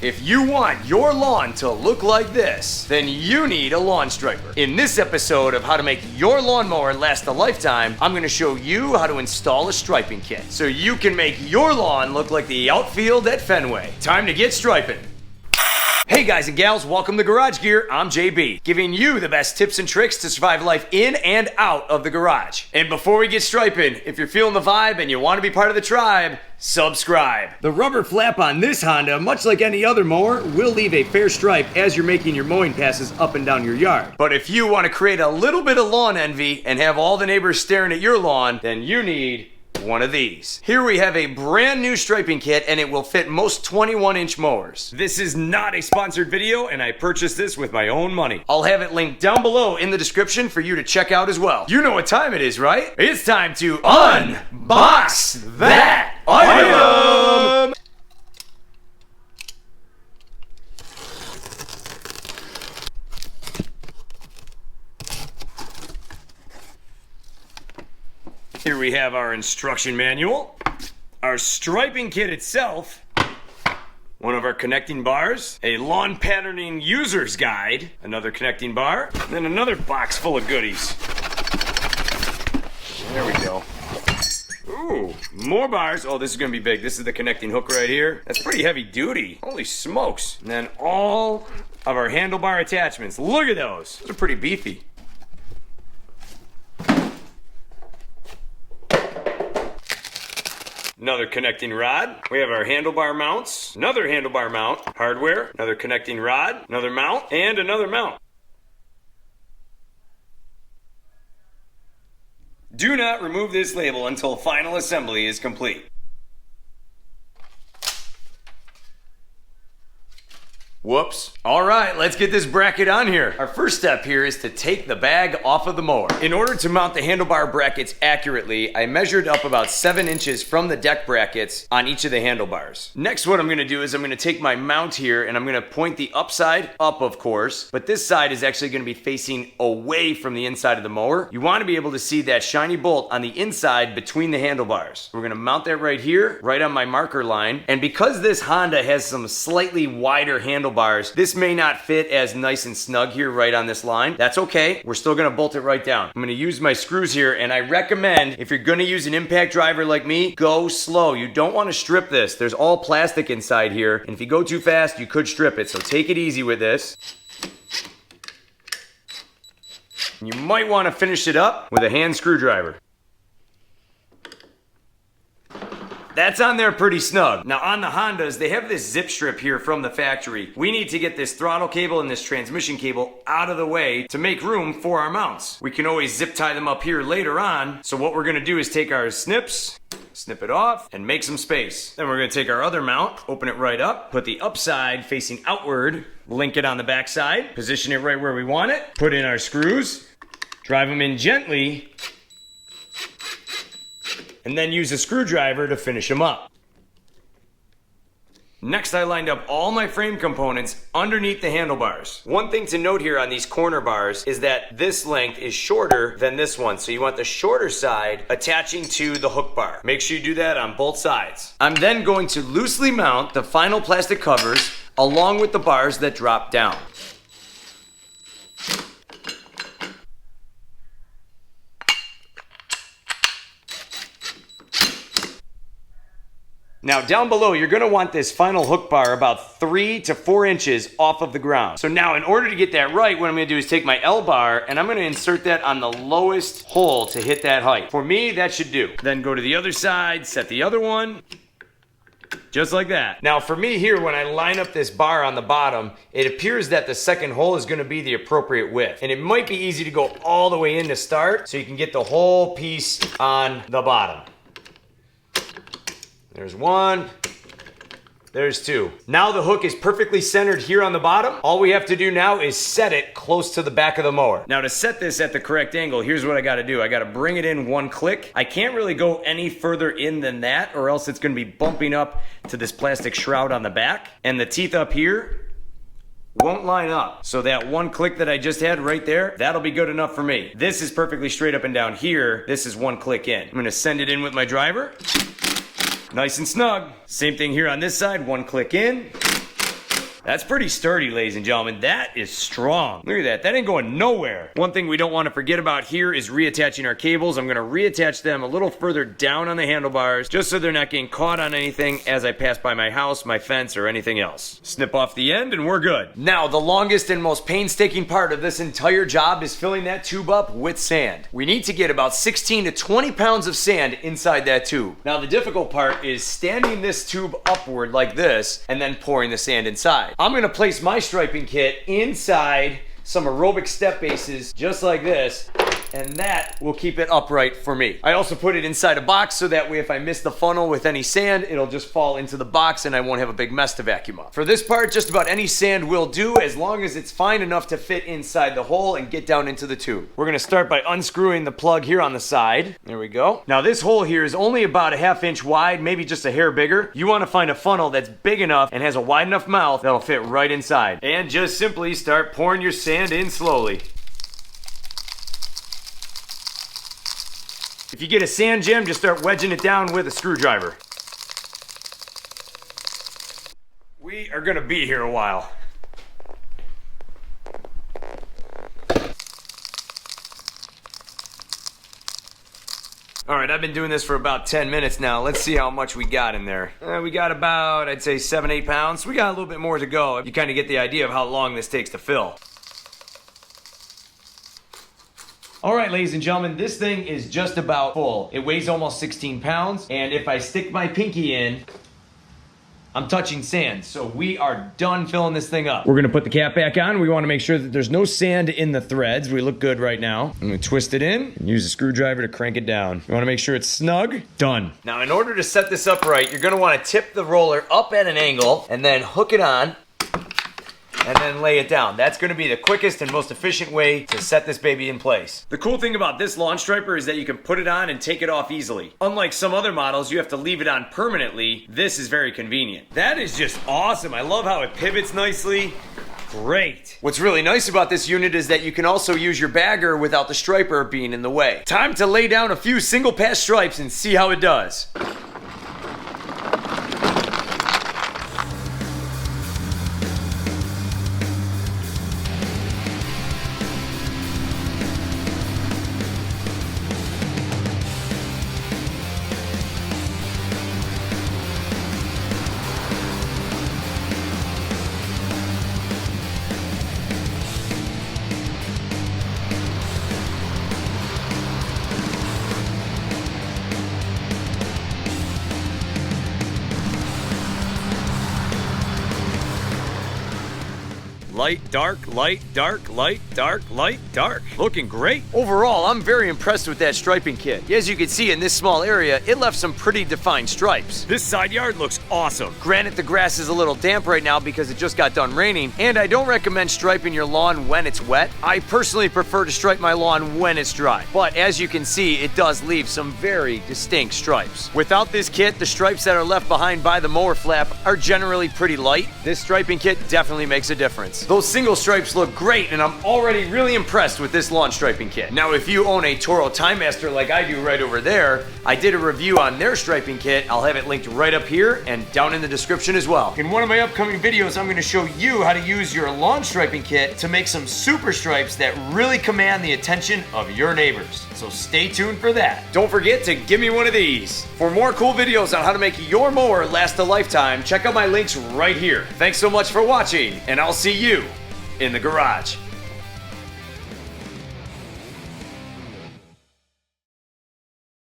If you want your lawn to look like this, then you need a lawn striper. In this episode of how to make your lawnmower last a lifetime, I'm gonna show you how to install a striping kit so you can make your lawn look like the outfield at Fenway. Time to get striping. Hey guys and gals, welcome to Garage Gear. I'm JB, giving you the best tips and tricks to survive life in and out of the garage. And before we get striping, if you're feeling the vibe and you want to be part of the tribe, subscribe. The rubber flap on this Honda, much like any other mower, will leave a fair stripe as you're making your mowing passes up and down your yard. But if you want to create a little bit of lawn envy and have all the neighbors staring at your lawn, then you need one of these. Here we have a brand new striping kit and it will fit most 21-inch mowers. This is not a sponsored video and I purchased this with my own money. I'll have it linked down below in the description for you to check out as well. You know what time it is, right? It's time to unbox that item! Here we have our instruction manual, our striping kit itself, one of our connecting bars, a lawn patterning user's guide, another connecting bar, and then another box full of goodies. There we go. Ooh, more bars. Oh, this is gonna be big. This is the connecting hook right here. That's pretty heavy duty. Holy smokes. And then all of our handlebar attachments. Look at those. Those are pretty beefy. Another connecting rod. We have our handlebar mounts, another handlebar mount, hardware, another connecting rod, another mount, and another mount. Do not remove this label until final assembly is complete. Whoops. All right, let's get this bracket on here. Our first step here is to take the bag off of the mower. In order to mount the handlebar brackets accurately, I measured up about 7 inches from the deck brackets on each of the handlebars. Next, what I'm gonna do is I'm gonna take my mount here and I'm gonna point the upside up, of course, but this side is actually gonna be facing away from the inside of the mower. You wanna be able to see that shiny bolt on the inside between the handlebars. We're gonna mount that right here, right on my marker line. And because this Honda has some slightly wider handlebars, this may not fit as nice and snug here right on this line. That's okay. We're still gonna bolt it right down. I'm gonna use my screws here, and I recommend if you're gonna use an impact driver like me, go slow. You don't wanna strip this. There's all plastic inside here, and if you go too fast, you could strip it. So take it easy with this. You might wanna finish it up with a hand screwdriver. That's on there pretty snug. Now on the Hondas, they have this zip strip here from the factory. We need to get this throttle cable and this transmission cable out of the way to make room for our mounts. We can always zip tie them up here later on. So what we're gonna do is take our snips, snip it off, and make some space. Then we're gonna take our other mount, open it right up, put the upside facing outward, link it on the back side, position it right where we want it, put in our screws, drive them in gently, and then use a screwdriver to finish them up. Next, I lined up all my frame components underneath the handlebars. One thing to note here on these corner bars is that this length is shorter than this one, so you want the shorter side attaching to the hook bar. Make sure you do that on both sides. I'm then going to loosely mount the final plastic covers along with the bars that drop down. Now down below, you're gonna want this final hook bar about 3 to 4 inches off of the ground. So now in order to get that right, what I'm gonna do is take my L bar and I'm gonna insert that on the lowest hole to hit that height. For me, that should do. Then go to the other side, set the other one, just like that. Now for me here, when I line up this bar on the bottom, it appears that the second hole is gonna be the appropriate width. And it might be easy to go all the way in to start so you can get the whole piece on the bottom. There's one, there's two. Now the hook is perfectly centered here on the bottom. All we have to do now is set it close to the back of the mower. Now to set this at the correct angle, here's what I gotta do. I gotta bring it in one click. I can't really go any further in than that or else it's gonna be bumping up to this plastic shroud on the back. And the teeth up here won't line up. So that one click that I just had right there, that'll be good enough for me. This is perfectly straight up and down here. This is one click in. I'm gonna send it in with my driver. Nice and snug. Same thing here on this side, one click in. That's pretty sturdy, ladies and gentlemen. That is strong. Look at that. That ain't going nowhere. One thing we don't want to forget about here is reattaching our cables. I'm going to reattach them a little further down on the handlebars just so they're not getting caught on anything as I pass by my house, my fence, or anything else. Snip off the end and we're good. Now, the longest and most painstaking part of this entire job is filling that tube up with sand. We need to get about 16 to 20 pounds of sand inside that tube. Now, the difficult part is standing this tube upward like this and then pouring the sand inside. I'm gonna place my striping kit inside some aerobic step bases just like this, and that will keep it upright for me. I also put it inside a box so that way if I miss the funnel with any sand, it'll just fall into the box and I won't have a big mess to vacuum up. For this part, just about any sand will do as long as it's fine enough to fit inside the hole and get down into the tube. We're gonna start by unscrewing the plug here on the side. There we go. Now this hole here is only about a 1/2 inch wide, maybe just a hair bigger. You wanna find a funnel that's big enough and has a wide enough mouth that'll fit right inside. And just simply start pouring your sand in slowly. If you get a sand gem, just start wedging it down with a screwdriver. We are gonna be here a while. All right, I've been doing this for about 10 minutes now. Let's see how much we got in there. We got about, I'd say 7-8 pounds. We got a little bit more to go. You kind of get the idea of how long this takes to fill. All right, ladies and gentlemen, this thing is just about full. It weighs almost 16 pounds, and if I stick my pinky in, I'm touching sand, so we are done filling this thing up. We're gonna put the cap back on. We wanna make sure that there's no sand in the threads. We look good right now. I'm gonna twist it in and use a screwdriver to crank it down. You wanna make sure it's snug. Done. Now, in order to set this up right, you're gonna wanna tip the roller up at an angle and then hook it on and then lay it down. That's gonna be the quickest and most efficient way to set this baby in place. The cool thing about this lawn striper is that you can put it on and take it off easily. Unlike some other models, you have to leave it on permanently. This is very convenient. That is just awesome. I love how it pivots nicely. Great. What's really nice about this unit is that you can also use your bagger without the striper being in the way. Time to lay down a few single pass stripes and see how it does. Light, dark, light, dark, light, dark, light, dark. Looking great. Overall, I'm very impressed with that striping kit. As you can see in this small area, it left some pretty defined stripes. This side yard looks awesome. Granted, the grass is a little damp right now because it just got done raining, and I don't recommend striping your lawn when it's wet. I personally prefer to stripe my lawn when it's dry. But as you can see, it does leave some very distinct stripes. Without this kit, the stripes that are left behind by the mower flap are generally pretty light. This striping kit definitely makes a difference. Those single stripes look great, and I'm already really impressed with this lawn striping kit. Now, if you own a Toro Time Master like I do right over there, I did a review on their striping kit. I'll have it linked right up here and down in the description as well. In one of my upcoming videos, I'm going to show you how to use your lawn striping kit to make some super stripes that really command the attention of your neighbors. So stay tuned for that. Don't forget to give me one of these. For more cool videos on how to make your mower last a lifetime, check out my links right here. Thanks so much for watching, and I'll see you in the garage.